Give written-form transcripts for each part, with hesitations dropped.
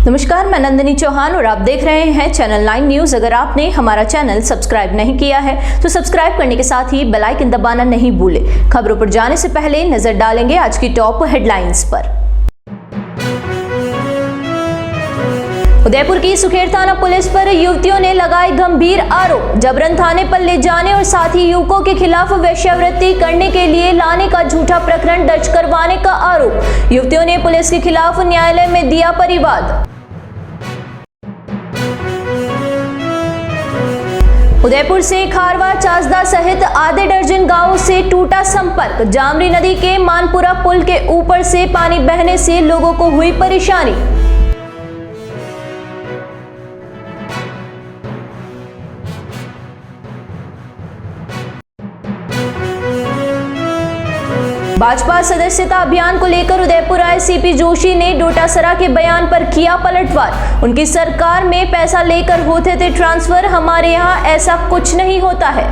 नमस्कार, मैं नंदिनी चौहान और आप देख रहे हैं चैनल 9 न्यूज। अगर आपने हमारा चैनल सब्सक्राइब नहीं किया है तो सब्सक्राइब करने के साथ ही बेल आइकन दबाना नहीं भूलें। खबरों पर जाने से पहले नजर डालेंगे आज की टॉप हेडलाइंस पर। उदयपुर की सुखेर थाना पुलिस पर युवतियों ने लगाए गंभीर आरोप। जबरन थाने पर ले जाने और साथ ही युवकों के खिलाफ वेश्यावृत्ति करने के लिए लाने का झूठा प्रकरण दर्ज करवाने का आरोप। युवतियों ने पुलिस के खिलाफ न्यायालय में दिया परिवाद। उदयपुर से खारवा, चासदा सहित आधे दर्जन गांवों से टूटा संपर्क। जामरी नदी के मानपुरा पुल के ऊपर से पानी बहने से लोगों को हुई परेशानी। भाजपा सदस्यता अभियान को लेकर उदयपुर आए सीपी जोशी ने डोटासरा के बयान पर किया पलटवार। उनकी सरकार में पैसा लेकर होते थे ट्रांसफर, हमारे यहाँ ऐसा कुछ नहीं होता है।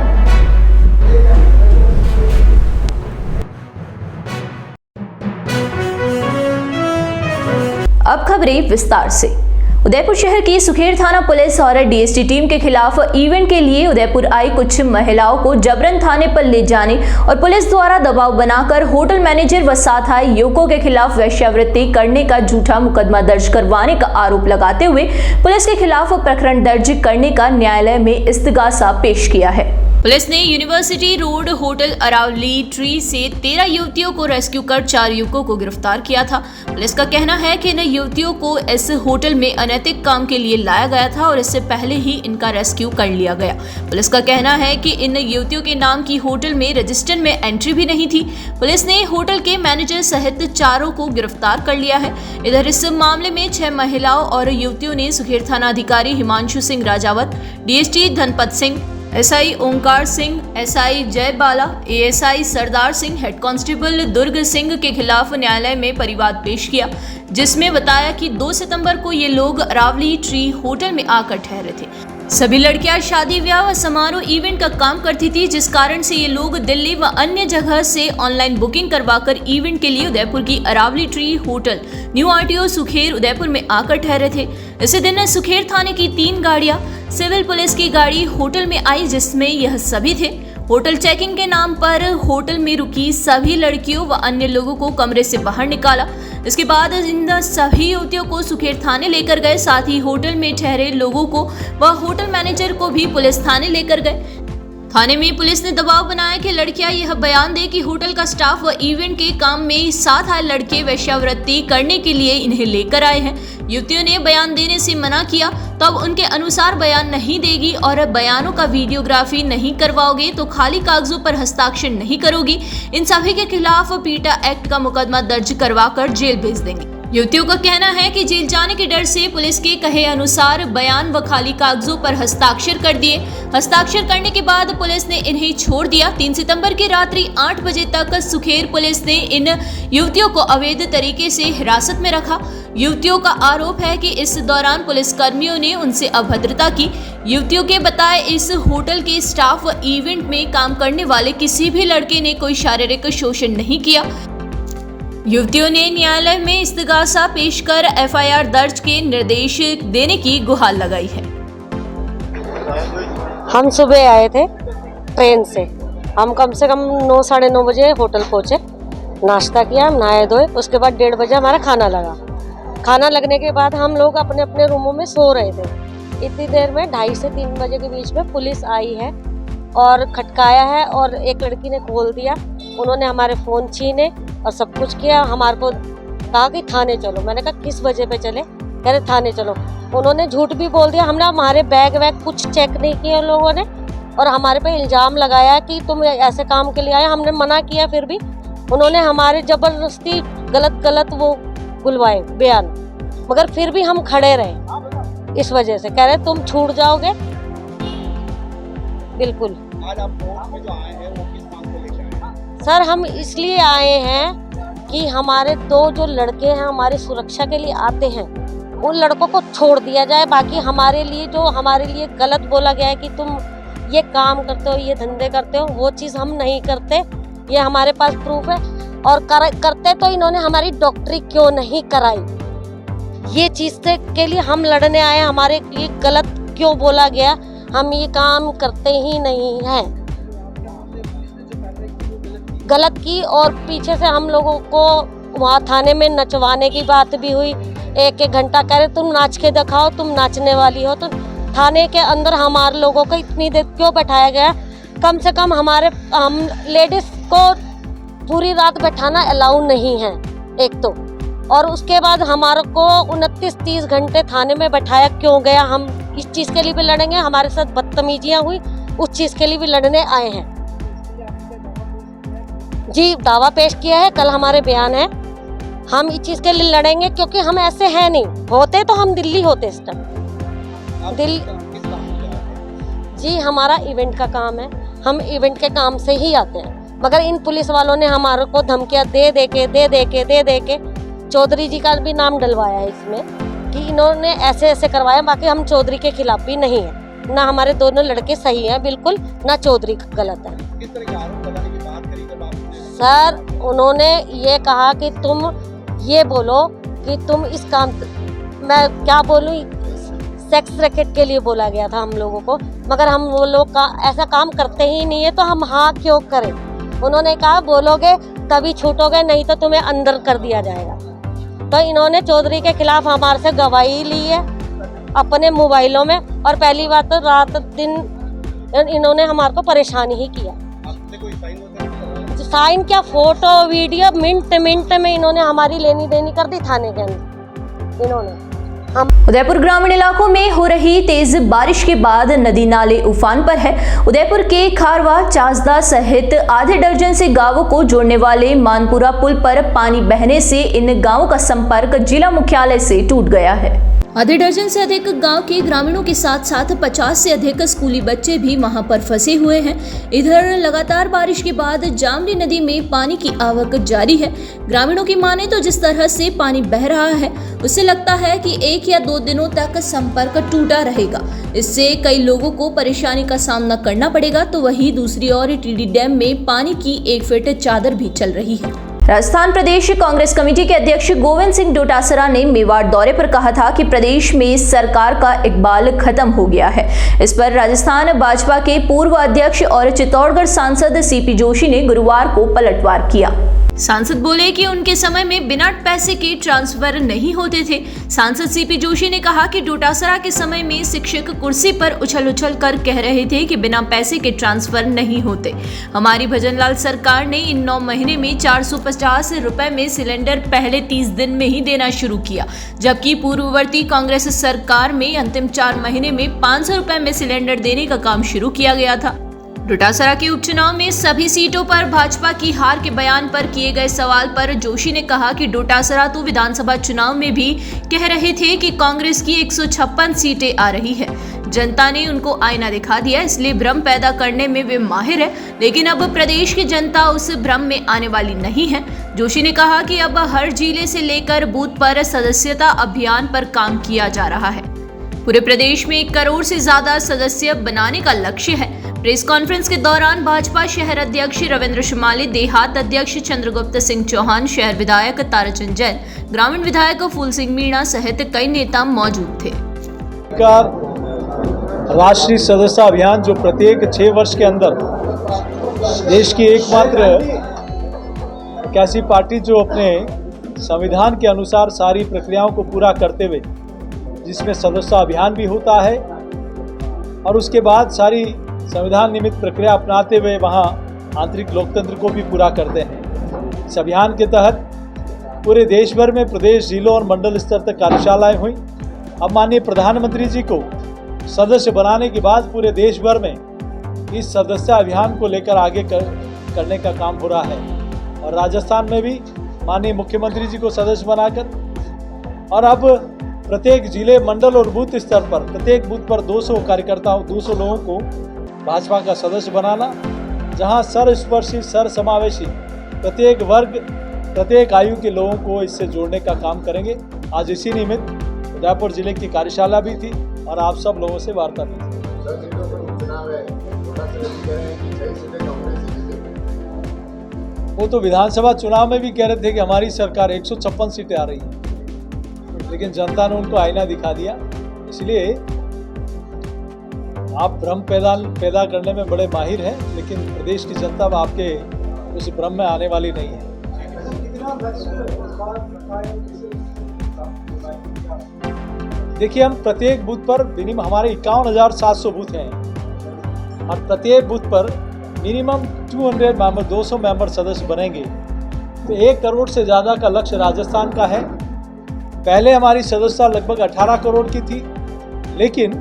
अब खबरें विस्तार से। उदयपुर शहर की सुखेर थाना पुलिस और डीएसटी टीम के खिलाफ इवेंट के लिए उदयपुर आई कुछ महिलाओं को जबरन थाने पर ले जाने और पुलिस द्वारा दबाव बनाकर होटल मैनेजर व साथ आए युवकों के खिलाफ वेश्यावृत्ति करने का झूठा मुकदमा दर्ज करवाने का आरोप लगाते हुए पुलिस के खिलाफ प्रकरण दर्ज करने का न्यायालय में इस्तिगासा पेश किया है। पुलिस ने university road hotel Aravali tree से 13 युवतियों को रेस्क्यू कर 4 युवकों को गिरफ्तार किया था। पुलिस का कहना है कि इन युवतियों को इस होटल में अनैतिक काम के लिए लाया गया था और इससे पहले ही इनका रेस्क्यू कर लिया गया। पुलिस का कहना है कि इन युवतियों के नाम की होटल में रजिस्टर में एंट्री भी नहीं थी। पुलिस ने होटल के मैनेजर सहित 4 को गिरफ्तार कर लिया है। इधर इस मामले में 6 महिलाओं और युवतियों ने सुखेर थाना अधिकारी हिमांशु सिंह राजावत, डीएसटी धनपत सिंह, एसआई ओंकार सिंह, एसआई जय बाला, ASI Sardar Singh, head constable दुर्ग सिंह के खिलाफ न्यायालय में परिवाद पेश किया, जिसमें बताया कि 2 सितंबर को ये लोग अरावली ट्री होटल में आकर ठहरे थे। सभी लड़कियां शादी ब्याह व समारोह इवेंट का काम करती थी, जिस कारण से ये लोग दिल्ली व अन्य जगह से ऑनलाइन बुकिंग करवाकर इवेंट के लिए उदयपुर की Aravali tree hotel new RTO Sukher Udaipur में आकर ठहरे थे। इसी दिन सुखेर थाने की 3 गाड़ियां सिविल पुलिस की गाड़ी होटल में आई, जिसमें यह सभी थे। होटल चेकिंग के नाम पर होटल में रुकी सभी लड़कियों व अन्य लोगों को कमरे से बाहर निकाला। इसके बाद इन सभी युवतियों को सुखेर थाने लेकर गए। साथ ही होटल में ठहरे लोगों को व होटल मैनेजर को भी पुलिस थाने लेकर गए। थाने में पुलिस ने दबाव बनाया कि लड़कियां यह बयान दे कि होटल का स्टाफ व इवेंट के काम में साथ आए लड़के वेश्यावृत्ति करने के लिए इन्हें लेकर आए हैं। युवतियों ने बयान देने से मना किया, तो अब उनके अनुसार बयान नहीं देगी और बयानों का वीडियोग्राफी नहीं करवाओगे तो खाली कागजों पर हस्ताक्षर नहीं करोगी। इन सभी के खिलाफ पीटा एक्ट का मुकदमा दर्ज करवाकर जेल भेज देंगे। युवतियों का कहना है कि जेल जाने के डर से पुलिस के कहे अनुसार बयान व खाली कागजों पर हस्ताक्षर कर दिए। हस्ताक्षर करने के बाद पुलिस ने इन्हें छोड़ दिया। 3 सितंबर की रात्रि 8 बजे तक सुखेर पुलिस ने इन युवतियों को अवैध तरीके से हिरासत में रखा। युवतियों का आरोप है कि इस दौरान पुलिस कर्मियों ने उनसे अभद्रता की। युवतियों के बताए इस होटल के स्टाफ व इवेंट में काम करने वाले किसी भी लड़के ने कोई शारीरिक शोषण नहीं किया। युवतियों ने न्यायालय में इस्तिगासा पेश कर एफआईआर दर्ज के निर्देश देने की गुहार लगाई है। हम सुबह आए थे ट्रेन से। हम कम से कम 9 साढ़े 9 बजे होटल पहुंचे, नाश्ता किया, नहाए धोए। उसके बाद 1:30 बजे हमारा खाना लगा। खाना लगने के बाद हम लोग अपने अपने रूमों में सो रहे थे। इतनी देर में 2:30 से 3 बजे के बीच में पुलिस आई है और खटकाया है और एक लड़की ने खोल दिया। उन्होंने हमारे फ़ोन छीने और सब कुछ किया। हमारे को कहा कि थाने चलो। मैंने कहा किस वजह पे चले? कह रहे थाने चलो। उन्होंने झूठ भी बोल दिया। हमने हमारे बैग वैग कुछ चेक नहीं किए उन लोगों ने और हमारे पे इल्ज़ाम लगाया कि तुम ऐसे काम के लिए आए। हमने मना किया, फिर भी उन्होंने हमारे ज़बरदस्ती गलत वो बुलवाए बयान, मगर फिर भी हम खड़े रहे। इस वजह से कह रहे तुम छूट जाओगे। बिल्कुल। आज आप कोर्ट में जो आए हैं वो किस काम को लेकर आए हैं? सर, हम इसलिए आए हैं कि हमारे 2 जो लड़के हैं हमारी सुरक्षा के लिए आते हैं, उन लड़कों को छोड़ दिया जाए। बाकी हमारे लिए गलत बोला गया है कि तुम ये काम करते हो, ये धंधे करते हो, वो चीज़ हम नहीं करते। ये हमारे पास प्रूफ है। और करते तो इन्होंने हमारी डॉक्टरी क्यों नहीं कराई? ये चीज़ से के लिए हम लड़ने आए, हमारे लिए गलत क्यों बोला गया, हम ये काम करते ही नहीं हैं। गलत की और पीछे से हम लोगों को वहाँ थाने में नचवाने की बात भी हुई। एक घंटा कह रहे तुम नाच के दिखाओ, तुम नाचने वाली हो। तो थाने के अंदर हमारे लोगों को इतनी देर क्यों बैठाया गया? कम से कम हम लेडीज़ को पूरी रात बैठाना अलाउ नहीं है एक तो, और उसके बाद हमारे को 29-30 घंटे थाने में बैठाया क्यों गया? हम इस चीज़ के लिए भी लड़ेंगे, हमारे साथ बदतमीजियाँ हुई उस चीज़ के लिए भी लड़ने आए हैं। जी दावा पेश किया है, कल हमारे बयान है, हम इस चीज़ के लिए लड़ेंगे क्योंकि हम ऐसे हैं नहीं। होते तो हम दिल्ली होते इस टाइम। दिल्ली जी हमारा इवेंट का काम है, हम इवेंट के काम से ही आते हैं, मगर इन पुलिस वालों ने हमारे को धमकियाँ दे दे के चौधरी जी का भी नाम डलवाया है इसमें कि इन्होंने ऐसे ऐसे करवाया। बाकी हम चौधरी के खिलाफ भी नहीं है, ना हमारे दोनों लड़के सही हैं बिल्कुल, ना चौधरी गलत है। किस तरह के आरोप लगाने की बात करी जब आपने? सर उन्होंने ये कहा कि तुम ये बोलो कि तुम इस काम, मैं क्या बोलूँ, सेक्स रैकेट के लिए बोला गया था हम लोगों को, मगर हम वो लोग का ऐसा काम करते ही नहीं है, तो हम हाँ क्यों करें? उन्होंने कहा बोलोगे तभी छूटोगे, नहीं तो तुम्हें अंदर कर दिया जाएगा। तो इन्होंने चौधरी के खिलाफ हमारे से गवाही ली है अपने मोबाइलों में, और पहली बात तो रात दिन इन्होंने हमारे को परेशान ही किया। आपने कोई साइन वगैरह? साइन क्या, फोटो वीडियो मिनट में इन्होंने हमारी लेनी देनी कर दी थाने के अंदर इन्होंने। उदयपुर ग्रामीण इलाकों में हो रही तेज बारिश के बाद नदी नाले उफान पर है। उदयपुर के खारवा, चासदा सहित आधे दर्जन से गांवों को जोड़ने वाले मानपुरा पुल पर पानी बहने से इन गांवों का संपर्क जिला मुख्यालय से टूट गया है। आधे दर्जन से अधिक गांव के ग्रामीणों के साथ साथ 50 से अधिक स्कूली बच्चे भी वहां पर फंसे हुए हैं। इधर लगातार बारिश के बाद जामनी नदी में पानी की आवक जारी है। ग्रामीणों की माने तो जिस तरह से पानी बह रहा है उससे लगता है कि 1 या 2 दिनों तक संपर्क टूटा रहेगा। इससे कई लोगों को परेशानी का सामना करना पड़ेगा। तो वहीं दूसरी ओर टीडी डैम में पानी की 1 फीट चादर भी चल रही है। राजस्थान प्रदेश कांग्रेस कमेटी के अध्यक्ष गोविंद सिंह डोटासरा ने मेवाड़ दौरे पर कहा था कि प्रदेश में सरकार का इकबाल खत्म हो गया है। इस पर राजस्थान भाजपा के पूर्व अध्यक्ष और चित्तौड़गढ़ सांसद सीपी जोशी ने गुरुवार को पलटवार किया। सांसद बोले कि उनके समय में बिना पैसे के ट्रांसफर नहीं होते थे। सांसद सीपी जोशी ने कहा कि डोटासरा के समय में शिक्षक कुर्सी पर उछल कर कह रहे थे कि बिना पैसे के ट्रांसफर नहीं होते। हमारी भजनलाल सरकार ने इन 9 महीने में 450 रुपए में सिलेंडर पहले 30 दिन में ही देना शुरू किया, जबकि पूर्ववर्ती कांग्रेस सरकार में अंतिम 4 महीने में 500 रुपए में सिलेंडर देने का काम शुरू किया गया था। डोटासरा के उपचुनाव में सभी सीटों पर भाजपा की हार के बयान पर किए गए सवाल पर जोशी ने कहा कि डोटासरा तो विधानसभा चुनाव में भी कह रहे थे कि कांग्रेस की 156 सीटें आ रही है। जनता ने उनको आईना दिखा दिया, इसलिए भ्रम पैदा करने में वे माहिर है, लेकिन अब प्रदेश की जनता उस भ्रम में आने वाली नहीं है। जोशी ने कहा कि अब हर जिले से लेकर बूथ पर सदस्यता अभियान पर काम किया जा रहा है। पूरे प्रदेश में 1 करोड़ से ज्यादा सदस्य बनाने का लक्ष्य है। प्रेस कॉन्फ्रेंस के दौरान भाजपा शहर अध्यक्ष रविंद्र शुमाली, देहात अध्यक्ष चंद्रगुप्त सिंह चौहान, शहर विधायक ताराचंद जैन, ग्रामीण विधायक फूल सिंह मीणा सहित कई नेता मौजूद थे। राष्ट्रीय सदस्यता अभियान जो प्रत्येक 6 वर्ष के अंदर देश की एकमात्र एक ऐसी पार्टी जो अपने संविधान के अनुसार सारी प्रक्रियाओं को पूरा करते हुए, जिसमें सदस्यता अभियान भी होता है और उसके बाद सारी संविधान निमित्त प्रक्रिया अपनाते हुए वहाँ आंतरिक लोकतंत्र को भी पूरा करते हैं। इस अभियान के तहत पूरे देश भर में प्रदेश, जिलों और मंडल स्तर तक कार्यशालाएं हुई। अब माननीय प्रधानमंत्री जी को सदस्य बनाने के बाद पूरे देश भर में इस सदस्यता अभियान को लेकर आगे करने का काम हो रहा है। और राजस्थान में भी माननीय मुख्यमंत्री जी को सदस्य बनाकर और अब प्रत्येक जिले, मंडल और बूथ स्तर पर प्रत्येक बूथ पर 200 कार्यकर्ताओं, 200 लोगों को भाजपा का सदस्य बनाना, जहां सर्वस्पर्शी, सर्वसमावेशी प्रत्येक वर्ग, प्रत्येक आयु के लोगों को इससे जोड़ने का काम करेंगे। आज इसी निमित्त उदयपुर जिले की कार्यशाला भी थी और आप सब लोगों से वार्ता भी थी। वो तो विधानसभा चुनाव में भी कह रहे थे कि हमारी सरकार 156 सीटें आ रही है। लेकिन जनता ने उनको आईना दिखा दिया। इसलिए आप भ्रम पैदा करने में बड़े माहिर हैं, लेकिन प्रदेश की जनता अब आपके उस भ्रम में आने वाली नहीं है। देखिए, हम प्रत्येक बूथ पर मिनिमम हमारे 51,700 बूथ हैं और प्रत्येक बूथ पर मिनिमम 200 मेंबर सदस्य बनेंगे। तो 1 करोड़ से ज़्यादा का लक्ष्य राजस्थान का है। पहले हमारी सदस्यता लगभग 18 करोड़ की थी, लेकिन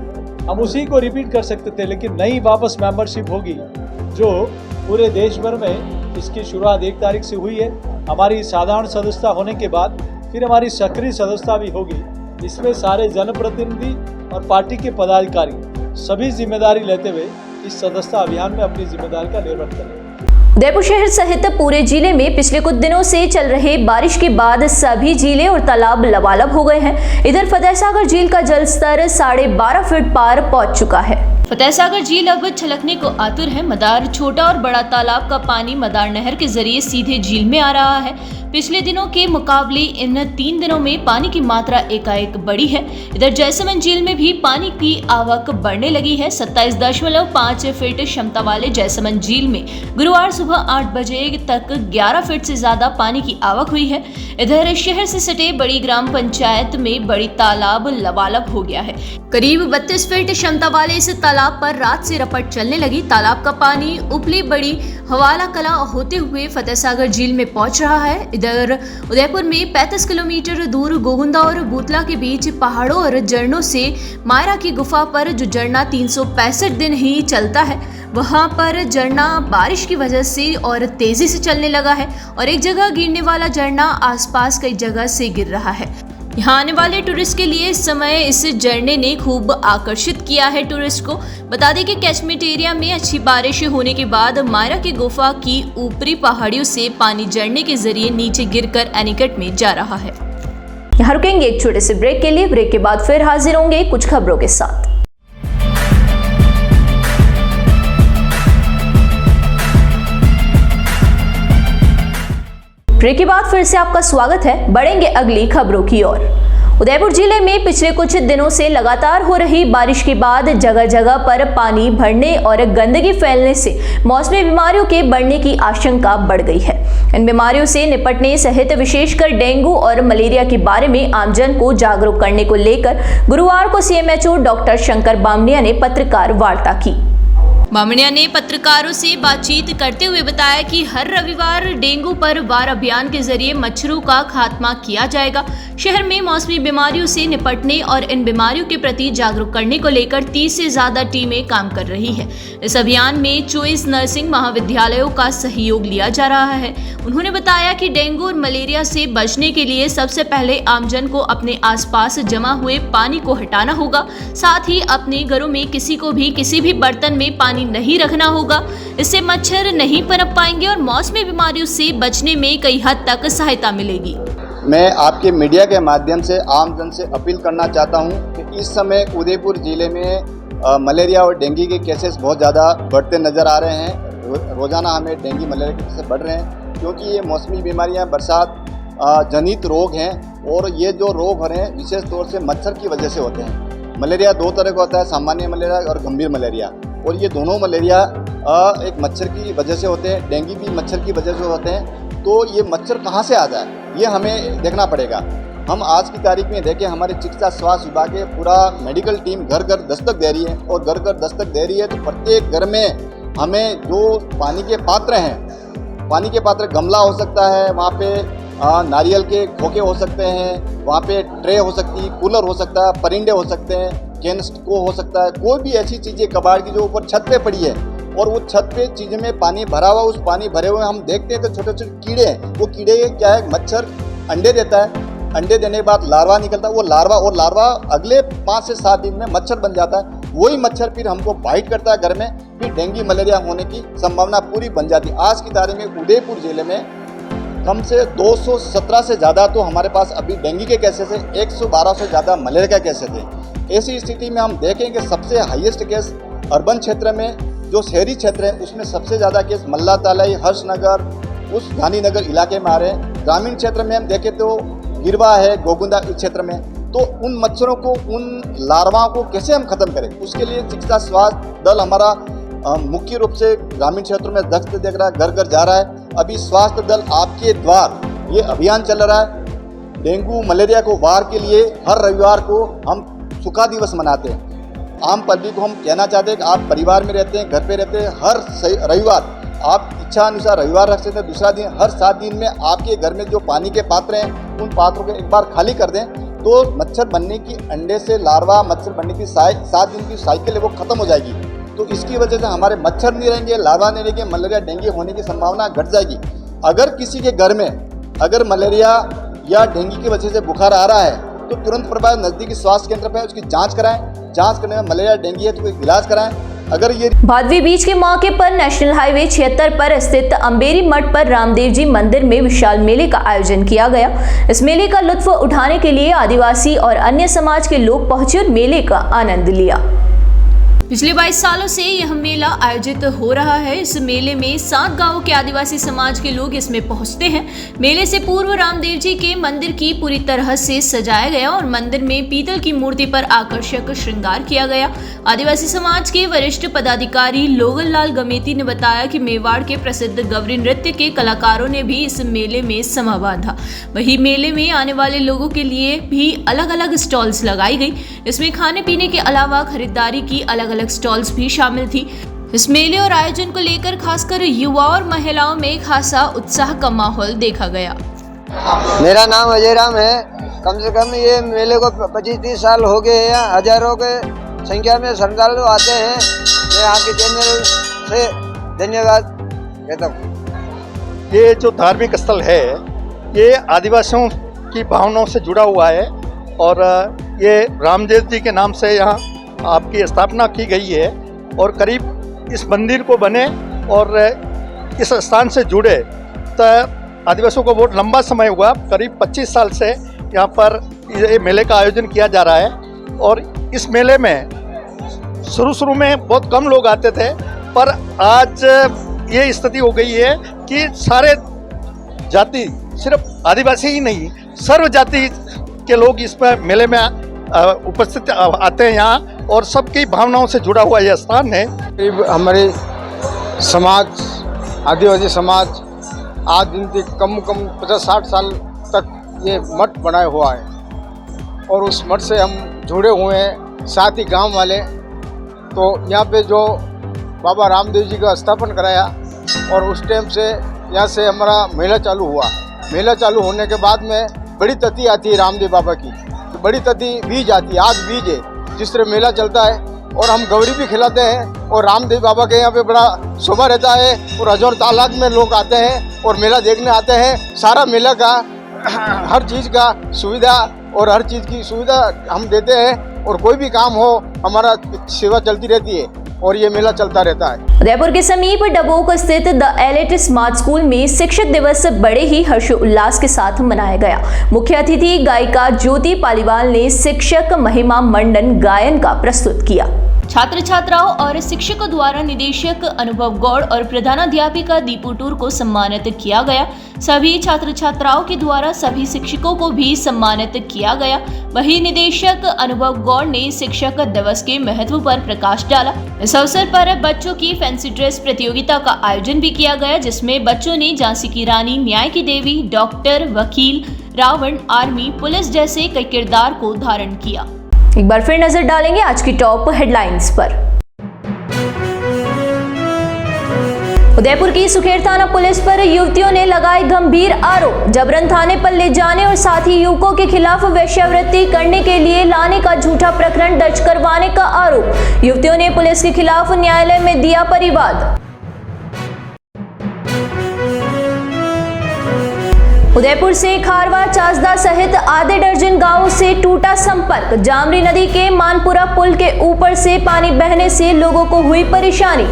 हम उसी को रिपीट कर सकते थे, लेकिन नई वापस मेंबरशिप होगी जो पूरे देश भर में इसकी शुरुआत 1 तारीख से हुई है। हमारी साधारण सदस्यता होने के बाद फिर हमारी सक्रिय सदस्यता भी होगी। इसमें सारे जनप्रतिनिधि और पार्टी के पदाधिकारी सभी जिम्मेदारी लेते हुए इस सदस्यता अभियान में अपनी जिम्मेदारी का निर्वहन करें। उदयपुर शहर सहित पूरे जिले में पिछले कुछ दिनों से चल रहे बारिश के बाद सभी झीलें और तालाब लबालब हो गए हैं। इधर फतेहसागर झील का जलस्तर 12.5 फीट पार पहुंच चुका है। फतेहसागर झील अब छलकने को आतुर है। मदार छोटा और बड़ा तालाब का पानी मदार नहर के जरिए सीधे झील में आ रहा है। पिछले दिनों के मुकाबले इन 3 दिनों में पानी की मात्रा एकाएक बढ़ी है। इधर जयसमंद झील में भी पानी की आवक बढ़ने लगी है। 27.5 फीट क्षमता वाले जयसमंद झील में गुरुवार सुबह 8 बजे तक 11 फीट से ज्यादा पानी की आवक हुई है। इधर शहर से सटे बड़ी ग्राम पंचायत में बड़ी तालाब लबालब हो गया है। करीब 32 फीट क्षमता वाले इस तालाब पर रात से रपट चलने लगी। तालाब का पानी उपली बड़ी हवाला कला होते हुए फतेहसागर झील में पहुंच रहा है। इधर उदयपुर में 35 किलोमीटर दूर गोगुंदा और बूतला के बीच पहाड़ों और झरनों से मायरा की गुफा पर जो झरना 365 दिन ही चलता है, वहां पर झरना बारिश की वजह से और तेजी से चलने लगा है और एक जगह गिरने वाला झरना आसपास कई जगह से गिर रहा है। यहाँ आने वाले टूरिस्ट के लिए इस समय इस झरने ने खूब आकर्षित किया है टूरिस्ट को। बता दें कि कैचमेंट एरिया में अच्छी बारिश होने के बाद मायरा की गुफा की ऊपरी पहाड़ियों से पानी झरने के जरिए नीचे गिरकर एनीकट में जा रहा है। यहाँ रुकेंगे एक छोटे से ब्रेक के लिए। ब्रेक के बाद फिर हाजिर होंगे कुछ खबरों के साथ। ब्रेक के बाद फिर से आपका स्वागत है। बढ़ेंगे अगली खबरों की ओर। उदयपुर जिले में पिछले कुछ दिनों से लगातार हो रही बारिश के बाद जगह जगह पर पानी भरने और गंदगी फैलने से मौसमी बीमारियों के बढ़ने की आशंका बढ़ गई है। इन बीमारियों से निपटने सहित विशेषकर डेंगू और मलेरिया के बारे में आमजन को जागरूक करने को लेकर गुरुवार को सीएमएचओ डॉक्टर शंकर बामणिया ने पत्रकार वार्ता की। बामणिया ने पत्रकारों से बातचीत करते हुए बताया कि हर रविवार डेंगू पर वार अभियान के जरिए मच्छरों का खात्मा किया जाएगा। शहर में मौसमी बीमारियों से निपटने और इन बीमारियों के प्रति जागरूक करने को लेकर 30 से ज्यादा टीमें काम कर रही है। इस अभियान में 24 नर्सिंग महाविद्यालयों का सहयोग लिया जा रहा है। उन्होंने बताया कि डेंगू और मलेरिया से बचने के लिए सबसे पहले आमजन को अपने आसपास जमा हुए पानी को हटाना होगा। साथ ही अपने घरों में किसी को भी किसी भी बर्तन में पानी नहीं रखना होगा। इससे मच्छर नहीं पनप पाएंगे और मौसमी बीमारियों से बचने में कई हद तक सहायता मिलेगी। मैं आपके मीडिया के माध्यम से आम जन से अपील करना चाहता हूं कि इस समय उदयपुर ज़िले में मलेरिया और डेंगू के केसेस बहुत ज़्यादा बढ़ते नज़र आ रहे हैं। रोज़ाना हमें डेंगू मलेरिया के केसेस बढ़ रहे हैं, क्योंकि ये मौसमी बीमारियां बरसात जनित रोग हैं और ये जो रोग हो रहे हैं विशेष तौर से मच्छर की वजह से होते हैं। मलेरिया 2 तरह का होता है, सामान्य मलेरिया और गंभीर मलेरिया, और ये दोनों मलेरिया एक मच्छर की वजह से होते हैं, डेंगू भी मच्छर की वजह से होते हैं। तो ये मच्छर कहाँ से आ जाए ये हमें देखना पड़ेगा। हम आज की तारीख में देखें, हमारे चिकित्सा स्वास्थ्य विभाग के पूरा मेडिकल टीम घर घर दस्तक दे रही है, और घर घर दस्तक दे रही है तो प्रत्येक घर में हमें जो पानी के पात्र हैं, पानी के पात्र गमला हो सकता है, वहाँ पे नारियल के खोखे हो सकते हैं, वहाँ पे ट्रे हो सकती है, कूलर हो सकता है, परिंदे हो सकते हैं, कैन को हो सकता है, कोई भी ऐसी चीज़ें कबाड़ की जो ऊपर छत पे पड़ी है और वो छत पे चीज़ में पानी भरा हुआ, उस पानी भरे हुए हम देखते हैं तो छोटे छोटे कीड़े हैं। वो कीड़े क्या है, मच्छर अंडे देता है, अंडे देने के बाद लार्वा निकलता है, वो लार्वा अगले 5 से 7 दिन में मच्छर बन जाता है। वही मच्छर फिर हमको बाइट करता है घर में, फिर डेंगू मलेरिया होने की संभावना पूरी बन जाती है। आज की तारीख में उदयपुर जिले में कम से 217 से ज़्यादा तो हमारे पास अभी डेंगू के केसेस है, 112 से ज़्यादा मलेरिया के केसेस है। ऐसी स्थिति में हम देखें कि सबसे हाईएस्ट केस अर्बन क्षेत्र में, जो शहरी क्षेत्र है उसमें सबसे ज़्यादा केस मल्ला तालाई, हर्षनगर, उस गांधीनगर इलाके में आ रहे हैं। ग्रामीण क्षेत्र में हम देखें तो गिरवा है, गोगुंदा इस क्षेत्र में। तो उन मच्छरों को, उन लार्वाओं को कैसे हम खत्म करें? उसके लिए चिकित्सा स्वास्थ्य दल हमारा मुख्य रूप से ग्रामीण क्षेत्रों में दस्तक देख रहा है, घर घर जा रहा है। अभी स्वास्थ्य दल आपके द्वार ये अभियान चल रहा है। डेंगू मलेरिया को वार के लिए हर रविवार को हम सुखा दिवस मनाते हैं। आम पब्लिक को हम कहना चाहते हैं कि आप परिवार में रहते हैं, घर पे रहते हैं, हर रविवार आप इच्छा अनुसार रविवार रख सकते हैं। दूसरा दिन, हर 7 दिन में आपके घर में जो पानी के पात्र हैं उन पात्रों को एक बार खाली कर दें, तो मच्छर बनने की, अंडे से लार्वा मच्छर बनने की 7 दिन की साइकिल है वो खत्म हो जाएगी। तो इसकी वजह से हमारे मच्छर नहीं रहेंगे, लार्वा नहीं रहेंगे, मलेरिया डेंगू होने की संभावना घट जाएगी। अगर किसी के घर में अगर मलेरिया या डेंगू की वजह से बुखार आ रहा है तो तुरंत प्रभाव नज़दीकी स्वास्थ्य केंद्र पर उसकी जांच कराएं। जांच करने में मलेरिया डेंगू है तो कोई इलाज कराएं। अगर ये भादवी बीच के मौके पर नेशनल हाईवे 76 पर स्थित अंबेरी मठ पर रामदेव जी मंदिर में विशाल मेले का आयोजन किया गया। इस मेले का लुत्फ उठाने के लिए आदिवासी और अन्य समाज के लोग पहुंचे और मेले का आनंद लिया। पिछले 22 सालों से यह मेला आयोजित हो रहा है। इस मेले में 7 गांवों के आदिवासी समाज के लोग इसमें पहुंचते हैं। मेले से पूर्व रामदेव जी के मंदिर की पूरी तरह से सजाया गया और मंदिर में पीतल की मूर्ति पर आकर्षक श्रृंगार किया गया। आदिवासी समाज के वरिष्ठ पदाधिकारी लोगन लाल गमेती ने बताया कि मेवाड़ के प्रसिद्ध गवरी नृत्य के कलाकारों ने भी इस मेले में समा बांधा। वहीं मेले में आने वाले लोगों के लिए भी अलग अलग स्टॉल्स लगाई गई। इसमें खाने पीने के अलावा खरीदारी की अलग अलग स्टॉल्स भी शामिल थी। इस मेले और आयोजन को लेकर खासकर युवा और महिलाओं में खासा उत्साह का माहौल देखा गया। मेरा नाम अजय राम है। कम से कम ये मेले को 25-30 साल हो गए हैं। हजारों के संख्या में श्रद्धालु आते हैं। मैं आपके चैनल से धन्यवाद कहता हूँ। ये जो धार्मिक स्थल है ये आदिवासियों की भावनाओं से जुड़ा हुआ है और ये रामदेव जी के नाम से यहाँ आपकी स्थापना की गई है और करीब इस मंदिर को बने और इस स्थान से जुड़े तो आदिवासियों को बहुत लंबा समय हुआ। करीब 25 साल से यहाँ पर ये मेले का आयोजन किया जा रहा है और इस मेले में शुरू में बहुत कम लोग आते थे, पर आज ये स्थिति हो गई है कि सारे जाति, सिर्फ आदिवासी ही नहीं, सर्व जाति के लोग इस पर मेले में उपस्थित आते हैं यहाँ और सबकी भावनाओं से जुड़ा हुआ यह स्थान है। हमारे समाज, आदिवासी समाज आज दिन तक कम 50-60 साल तक ये मठ बनाया हुआ है और उस मठ से हम जुड़े हुए हैं, साथ ही गांव वाले। तो यहाँ पे जो बाबा रामदेव जी का स्थापन कराया और उस टाइम से यहाँ से हमारा मेला चालू हुआ। मेला चालू होने के बाद में बड़ी तती आती है रामदेव बाबा की, तो बड़ी तती बीज आती है। आज बीज है, जिस तरह मेला चलता है और हम गौरी भी खिलाते हैं और रामदेव बाबा के यहाँ पे बड़ा शोभा रहता है और हज़ार तालाब में लोग आते हैं और मेला देखने आते हैं। सारा मेला का हर चीज़ का सुविधा और हर चीज़ की सुविधा हम देते हैं और कोई भी काम हो हमारा सेवा चलती रहती है और ये मेला चलता रहता है। उदयपुर के समीप डबोक स्थित द एलिट स्मार्ट स्कूल में शिक्षक दिवस बड़े ही हर्षोल्लास के साथ मनाया गया। मुख्य अतिथि गायिका ज्योति पालीवाल ने शिक्षक महिमा मंडन गायन का प्रस्तुत किया। छात्र छात्राओं और शिक्षकों द्वारा निदेशक अनुभव गौड़ और प्रधानाध्यापिका दीपू टूर को सम्मानित किया गया। सभी छात्र छात्राओं के द्वारा सभी शिक्षकों को भी सम्मानित किया गया। वहीं निदेशक अनुभव गौड़ ने शिक्षक दिवस के महत्व पर प्रकाश डाला। इस अवसर पर बच्चों की फैंसी ड्रेस प्रतियोगिता का आयोजन भी किया गया, जिसमें बच्चों ने झांसी की रानी, न्याय की देवी, डॉक्टर, वकील, रावण, आर्मी, पुलिस जैसे कई किरदार को धारण किया। एक बार फिर नजर डालेंगे आज की टॉप हेडलाइंस पर। उदयपुर की सुखेर थाना पुलिस पर युवतियों ने लगाए गंभीर आरोप। जबरन थाने पर ले जाने और साथ ही युवकों के खिलाफ वेश्यावृत्ति करने के लिए लाने का झूठा प्रकरण दर्ज करवाने का आरोप। युवतियों ने पुलिस के खिलाफ न्यायालय में दिया परिवाद। उदयपुर से खारवा, चासदा सहित आधे दर्जन गांवों से टूटा संपर्क। जामरी नदी के मानपुरा पुल के ऊपर से पानी बहने से लोगों को हुई परेशानी।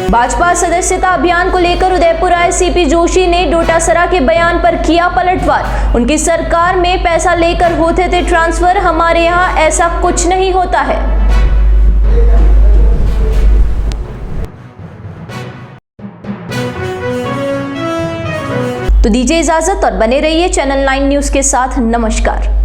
भाजपा सदस्यता अभियान को लेकर उदयपुर आए सीपी जोशी ने डोटासरा के बयान पर किया पलटवार। उनकी सरकार में पैसा लेकर होते थे ट्रांसफर, हमारे यहाँ ऐसा कुछ नहीं होता है। तो दीजिए इजाजत और बने रहिए चैनल 9 न्यूज के साथ। नमस्कार।